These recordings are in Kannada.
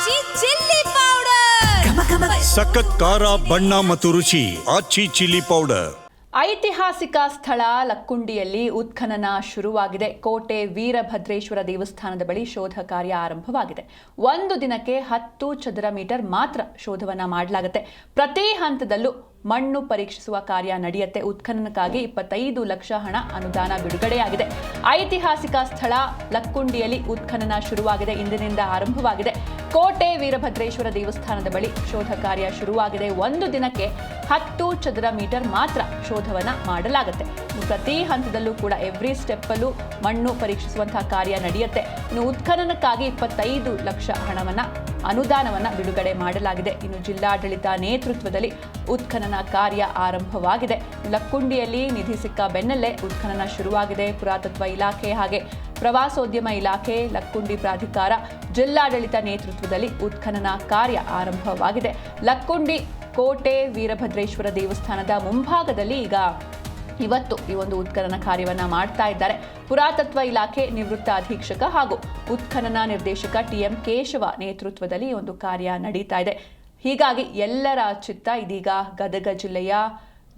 ಆಚಿ ಚಿಲ್ಲಿ ಪೌಡರ್ ಸಖತ್ ಖಾರ ಬಣ್ಣ ಮತ್ತು ರುಚಿ ಆಚಿ ಚಿಲ್ಲಿ ಪೌಡರ್. ಐತಿಹಾಸಿಕ ಸ್ಥಳ ಲಕ್ಕುಂಡಿಯಲ್ಲಿ ಉತ್ಖನನ ಶುರುವಾಗಿದೆ. ಕೋಟೆ ವೀರಭದ್ರೇಶ್ವರ ದೇವಸ್ಥಾನದ ಬಳಿ ಶೋಧ ಕಾರ್ಯ ಆರಂಭವಾಗಿದೆ. ಒಂದು ದಿನಕ್ಕೆ 10 ಚದರ ಮೀಟರ್ ಮಾತ್ರ ಶೋಧವನ್ನ ಮಾಡಲಾಗುತ್ತೆ. ಪ್ರತಿ ಹಂತದಲ್ಲೂ ಮಣ್ಣು ಪರೀಕ್ಷಿಸುವ ಕಾರ್ಯ ನಡೆಯುತ್ತೆ. ಉತ್ಖನನಕ್ಕಾಗಿ 25 ಲಕ್ಷ ಹಣ ಅನುದಾನ ಬಿಡುಗಡೆಯಾಗಿದೆ. ಐತಿಹಾಸಿಕ ಸ್ಥಳ ಲಕ್ಕುಂಡಿಯಲ್ಲಿ ಉತ್ಖನನ ಶುರುವಾಗಿದೆ. ಇಂದಿನಿಂದ ಆರಂಭವಾಗಿದೆ. ಕೋಟೆ ವೀರಭದ್ರೇಶ್ವರ ದೇವಸ್ಥಾನದ ಬಳಿ ಶೋಧ ಕಾರ್ಯ ಶುರುವಾಗಿದೆ. ಒಂದು ದಿನಕ್ಕೆ 10 ಚದರ ಮೀಟರ್ ಮಾತ್ರ ಶೋಧವನ್ನ ಮಾಡಲಾಗುತ್ತೆ. ಪ್ರತಿ ಹಂತದಲ್ಲೂ ಕೂಡ ಎವ್ರಿ ಸ್ಟೆಪ್ ಅಲ್ಲೂ ಮಣ್ಣು ಪರೀಕ್ಷಿಸುವಂತಹ ಕಾರ್ಯ ನಡೆಯುತ್ತೆ. ಇನ್ನು ಉತ್ಖನನಕ್ಕಾಗಿ 25 ಲಕ್ಷ ಹಣವನ್ನ ಅನುದಾನವನ್ನ ಬಿಡುಗಡೆ ಮಾಡಲಾಗಿದೆ. ಇನ್ನು ಜಿಲ್ಲಾಡಳಿತ ನೇತೃತ್ವದಲ್ಲಿ ಉತ್ಖನನ ಕಾರ್ಯ ಆರಂಭವಾಗಿದೆ. ಲಕ್ಕುಂಡಿಯಲ್ಲಿ ನಿಧಿ ಸಿಕ್ಕ ಬೆನ್ನಲ್ಲೇ ಉತ್ಖನನ ಶುರುವಾಗಿದೆ. ಪುರಾತತ್ವ ಇಲಾಖೆ ಹಾಗೆ ಪ್ರವಾಸೋದ್ಯಮ ಇಲಾಖೆ, ಲಕ್ಕುಂಡಿ ಪ್ರಾಧಿಕಾರ, ಜಿಲ್ಲಾಡಳಿತ ನೇತೃತ್ವದಲ್ಲಿ ಉತ್ಖನನ ಕಾರ್ಯ ಆರಂಭವಾಗಿದೆ. ಲಕ್ಕುಂಡಿ ಕೋಟೆ ವೀರಭದ್ರೇಶ್ವರ ದೇವಸ್ಥಾನದ ಮುಂಭಾಗದಲ್ಲಿ ಇವತ್ತು ಈ ಒಂದು ಉತ್ಖನನ ಕಾರ್ಯವನ್ನ ಮಾಡ್ತಾ ಇದ್ದಾರೆ. ಪುರಾತತ್ವ ಇಲಾಖೆ ನಿವೃತ್ತ ಅಧೀಕ್ಷಕ ಹಾಗೂ ಉತ್ಖನನ ನಿರ್ದೇಶಕ TM ಕೇಶವ ನೇತೃತ್ವದಲ್ಲಿ ಈ ಒಂದು ಕಾರ್ಯ ನಡೀತಾ ಇದೆ. ಹೀಗಾಗಿ ಎಲ್ಲರ ಚಿತ್ತ ಇದೀಗ ಗದಗ ಜಿಲ್ಲೆಯ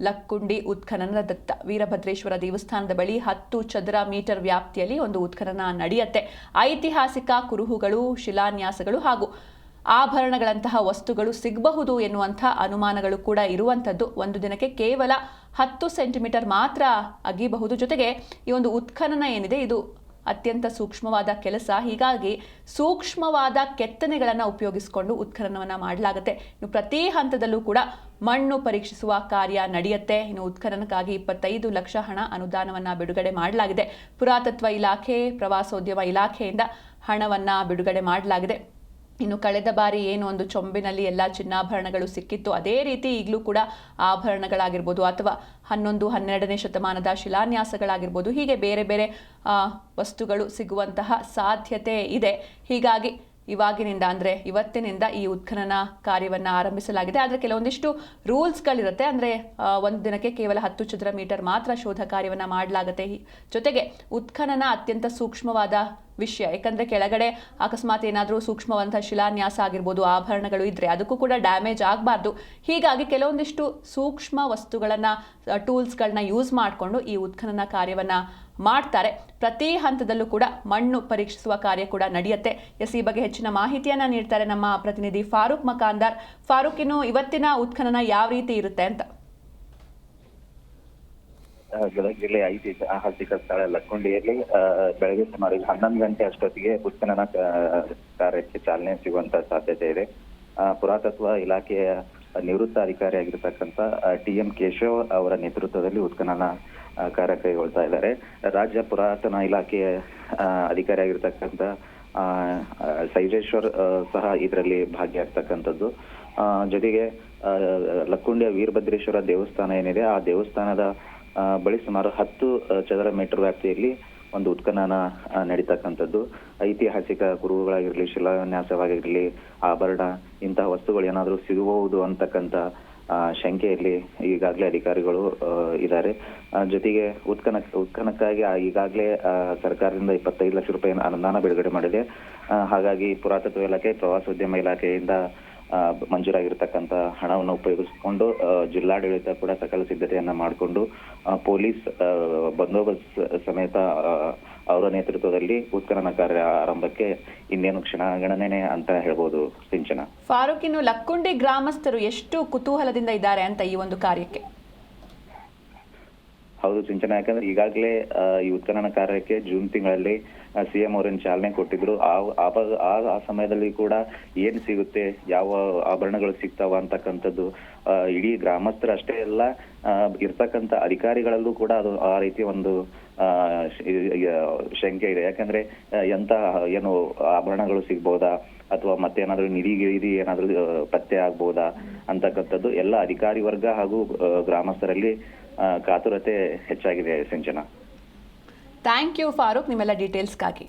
ಲಕ್ಕುಂಡಿ ಉತ್ಖನನದತ್ತ ವೀರಭದ್ರೇಶ್ವರ ದೇವಸ್ಥಾನದ ಬಳಿ 10 ಚದರ ಮೀಟರ್ ವ್ಯಾಪ್ತಿಯಲ್ಲಿ ಒಂದು ಉತ್ಖನನ ನಡೆಯುತ್ತೆ. ಐತಿಹಾಸಿಕ ಕುರುಹುಗಳು, ಶಿಲಾನ್ಯಾಸಗಳು ಹಾಗೂ ಆಭರಣಗಳಂತಹ ವಸ್ತುಗಳು ಸಿಗಬಹುದು ಎನ್ನುವಂಥ ಅನುಮಾನಗಳು ಕೂಡ ಇರುವಂಥದ್ದು. ಒಂದು ದಿನಕ್ಕೆ ಕೇವಲ 10 ಸೆಂಟಿಮೀಟರ್ ಮಾತ್ರ ಅಗಿಬಹುದು. ಜೊತೆಗೆ ಈ ಒಂದು ಉತ್ಖನನ ಏನಿದೆ ಇದು ಅತ್ಯಂತ ಸೂಕ್ಷ್ಮವಾದ ಕೆಲಸ. ಹೀಗಾಗಿ ಸೂಕ್ಷ್ಮವಾದ ಕೆತ್ತನೆಗಳನ್ನು ಉಪಯೋಗಿಸಿಕೊಂಡು ಉತ್ಖನನವನ್ನು ಮಾಡಲಾಗುತ್ತೆ. ಇನ್ನು ಪ್ರತಿ ಹಂತದಲ್ಲೂ ಕೂಡ ಮಣ್ಣು ಪರೀಕ್ಷಿಸುವ ಕಾರ್ಯ ನಡೆಯುತ್ತೆ. ಇನ್ನು ಉತ್ಖನನಕ್ಕಾಗಿ 25 ಲಕ್ಷ ಹಣ ಅನುದಾನವನ್ನು ಬಿಡುಗಡೆ ಮಾಡಲಾಗಿದೆ. ಪುರಾತತ್ವ ಇಲಾಖೆ, ಪ್ರವಾಸೋದ್ಯಮ ಇಲಾಖೆಯಿಂದ ಹಣವನ್ನು ಬಿಡುಗಡೆ ಮಾಡಲಾಗಿದೆ. ಇನ್ನು ಕಳೆದ ಬಾರಿ ಏನು ಒಂದು ಚೊಂಬಿನಲ್ಲಿ ಎಲ್ಲ ಚಿನ್ನಾಭರಣಗಳು ಸಿಕ್ಕಿತ್ತು, ಅದೇ ರೀತಿ ಈಗಲೂ ಕೂಡ ಆಭರಣಗಳಾಗಿರ್ಬೋದು ಅಥವಾ 11, 12ನೇ ಶತಮಾನದ ಶಿಲಾನ್ಯಾಸಗಳಾಗಿರ್ಬೋದು, ಹೀಗೆ ಬೇರೆ ಬೇರೆ ವಸ್ತುಗಳು ಸಿಗುವಂತಹ ಸಾಧ್ಯತೆ ಇದೆ. ಹೀಗಾಗಿ ಇವಾಗಿನಿಂದ ಅಂದರೆ ಇವತ್ತಿನಿಂದ ಈ ಉತ್ಖನನ ಕಾರ್ಯವನ್ನು ಆರಂಭಿಸಲಾಗಿದೆ. ಆದರೆ ಕೆಲವೊಂದಿಷ್ಟು ರೂಲ್ಸ್ಗಳಿರುತ್ತೆ. ಅಂದರೆ ಒಂದು ದಿನಕ್ಕೆ ಕೇವಲ 10 ಚದರ ಮೀಟರ್ ಮಾತ್ರ ಶೋಧ ಕಾರ್ಯವನ್ನು ಮಾಡಲಾಗುತ್ತೆ. ಜೊತೆಗೆ ಉತ್ಖನನ ಅತ್ಯಂತ ಸೂಕ್ಷ್ಮವಾದ ವಿಷಯ. ಯಾಕಂದರೆ ಕೆಳಗಡೆ ಅಕಸ್ಮಾತ್ ಏನಾದರೂ ಸೂಕ್ಷ್ಮವಂತ ಶಿಲಾನ್ಯಾಸ ಆಗಿರ್ಬೋದು, ಆಭರಣಗಳು ಇದ್ದರೆ ಅದಕ್ಕೂ ಕೂಡ ಡ್ಯಾಮೇಜ್ ಆಗಬಾರ್ದು. ಹೀಗಾಗಿ ಕೆಲವೊಂದಿಷ್ಟು ಸೂಕ್ಷ್ಮ ವಸ್ತುಗಳನ್ನು, ಟೂಲ್ಸ್ಗಳನ್ನ ಯೂಸ್ ಮಾಡಿಕೊಂಡು ಈ ಉತ್ಖನನ ಕಾರ್ಯವನ್ನು ಮಾಡ್ತಾರೆ. ಪ್ರತಿ ಹಂತದಲ್ಲೂ ಕೂಡ ಮಣ್ಣು ಪರೀಕ್ಷಿಸುವ ಕಾರ್ಯ ಕೂಡ ನಡೆಯುತ್ತೆ. ಈ ಬಗ್ಗೆ ಹೆಚ್ಚಿನ ಮಾಹಿತಿಯನ್ನು ನೀಡ್ತಾರೆ ನಮ್ಮ ಪ್ರತಿನಿಧಿ ಫಾರೂಕ್ ಮಕಾಂದಾರ್. ಫಾರೂಕ್, ಇನ್ನು ಇವತ್ತಿನ ಉತ್ಖನನ ಯಾವ ರೀತಿ ಇರುತ್ತೆ ಅಂತ? ಗದಗ ಜಿಲ್ಲೆ ಐತಿಹಾಸಿಕ ಸ್ಥಳ ಲಕ್ಕುಂಡಿಯಲ್ಲಿ ಬೆಳಗ್ಗೆ ಸುಮಾರು 11 ಗಂಟೆ ಅಷ್ಟೊತ್ತಿಗೆ ಉತ್ಖನನ ಕಾರ್ಯಕ್ಕೆ ಚಾಲನೆ ಸಿಗುವಂತ ಸಾಧ್ಯತೆ ಇದೆ. ಪುರಾತತ್ವ ಇಲಾಖೆಯ ನಿವೃತ್ತ ಅಧಿಕಾರಿಯಾಗಿರ್ತಕ್ಕಂಥ TM ಕೇಶವ್ ಅವರ ನೇತೃತ್ವದಲ್ಲಿ ಉತ್ಖನನ ಕಾರ್ಯ ಕೈಗೊಳ್ತಾ ಇದ್ದಾರೆ. ರಾಜ್ಯ ಪುರಾತನ ಇಲಾಖೆಯ ಅಧಿಕಾರಿಯಾಗಿರ್ತಕ್ಕಂಥ ಸೈಜೇಶ್ವರ್ ಸಹ ಇದರಲ್ಲಿ ಭಾಗಿಯಾಗ್ತಕ್ಕಂಥದ್ದು. ಜೊತೆಗೆ ಲಕ್ಕುಂಡಿಯ ವೀರಭದ್ರೇಶ್ವರ ದೇವಸ್ಥಾನ ಏನಿದೆ, ಆ ದೇವಸ್ಥಾನದ ಬಳಿ ಸುಮಾರು 10 ಚದರ ಮೀಟರ್ ವ್ಯಾಪ್ತಿಯಲ್ಲಿ ಒಂದು ಉತ್ಖನನ ನಡೀತಕ್ಕಂಥದ್ದು. ಐತಿಹಾಸಿಕ ಕುರುಹುಗಳಾಗಿರ್ಲಿ, ಶಿಲಾನ್ಯಾಸವಾಗಿರ್ಲಿ, ಆಭರಣ ಇಂತಹ ವಸ್ತುಗಳು ಏನಾದರೂ ಸಿಗಬಹುದು ಅಂತಕ್ಕಂಥ ಶಂಕೆಯಲ್ಲಿ ಈಗಾಗಲೇ ಅಧಿಕಾರಿಗಳು ಇದ್ದಾರೆ. ಜೊತೆಗೆ ಉತ್ಖನಕ್ಕಾಗಿ ಈಗಾಗಲೇ ಸರ್ಕಾರದಿಂದ 25 ಲಕ್ಷ ರೂಪಾಯಿ ಅನುದಾನ ಬಿಡುಗಡೆ ಮಾಡಿದೆ. ಹಾಗಾಗಿ ಪುರಾತತ್ವ ಇಲಾಖೆ, ಪ್ರವಾಸೋದ್ಯಮ ಇಲಾಖೆಯಿಂದ ಮಂಜೂರಾಗಿರ್ತಕ್ಕಂಥ ಹಣವನ್ನು ಉಪಯೋಗಿಸಿಕೊಂಡು ಜಿಲ್ಲಾಡಳಿತ ಕೂಡ ಸಕಲ ಸಿದ್ಧತೆಯನ್ನ ಮಾಡಿಕೊಂಡು ಪೊಲೀಸ್ ಬಂದೋಬಸ್ತ್ ಸಮೇತ ಅವರ ನೇತೃತ್ವದಲ್ಲಿ ಉತ್ಖನನ ಕಾರ್ಯ ಆರಂಭಕ್ಕೆ ಇನ್ನೇನು ಕ್ಷಣಗಣನೆ ಅಂತ ಹೇಳ್ಬೋದು. ಸಿಂಚನ. ಫಾರೂಕ್, ಇನ್ನು ಲಕ್ಕುಂಡಿ ಗ್ರಾಮಸ್ಥರು ಎಷ್ಟು ಕುತೂಹಲದಿಂದ ಇದ್ದಾರೆ ಅಂತ ಈ ಒಂದು ಕಾರ್ಯಕ್ಕೆ? ಹೌದು ಸಿಂಚನ, ಯಾಕಂದ್ರೆ ಈಗಾಗಲೇ ಈ ಉತ್ಖನನ ಕಾರ್ಯಕ್ಕೆ ಜೂನ್ ತಿಂಗಳಲ್ಲಿ CM ಅವರನ್ನು ಚಾಲನೆ ಕೊಟ್ಟಿದ್ರು. ಆ ಸಮಯದಲ್ಲಿ ಕೂಡ ಏನ್ ಸಿಗುತ್ತೆ, ಯಾವ ಆಭರಣಗಳು ಸಿಗ್ತಾವ ಅಂತಕ್ಕಂಥದ್ದು ಇಡೀ ಗ್ರಾಮಸ್ಥರು ಅಷ್ಟೇ ಅಲ್ಲ, ಇರ್ತಕ್ಕಂಥ ಅಧಿಕಾರಿಗಳಲ್ಲೂ ಕೂಡ ಅದು ಆ ರೀತಿ ಒಂದು ಶಂಕೆ ಇದೆ. ಯಾಕಂದ್ರೆ ಎಂತ ಏನು ಆಭರಣಗಳು ಸಿಗ್ಬೋದಾ ಅಥವಾ ಮತ್ತೇನಾದ್ರೂ ನಿಧಿ ಏನಾದ್ರೂ ಪತ್ತೆ ಆಗ್ಬೋದಾ ಅಂತಕ್ಕಂಥದ್ದು ಎಲ್ಲ ಅಧಿಕಾರಿ ವರ್ಗ ಹಾಗೂ ಗ್ರಾಮಸ್ಥರಲ್ಲಿ ಕಾತುರತೆ ಹೆಚ್ಚಾಗಿದೆ. ಸಿಂಚನ. ಥ್ಯಾಂಕ್ ಯು ಫಾರೂಕ್, ನಿಮ್ಮೆಲ್ಲ ಡೀಟೇಲ್ಸ್ಗಾಗಿ.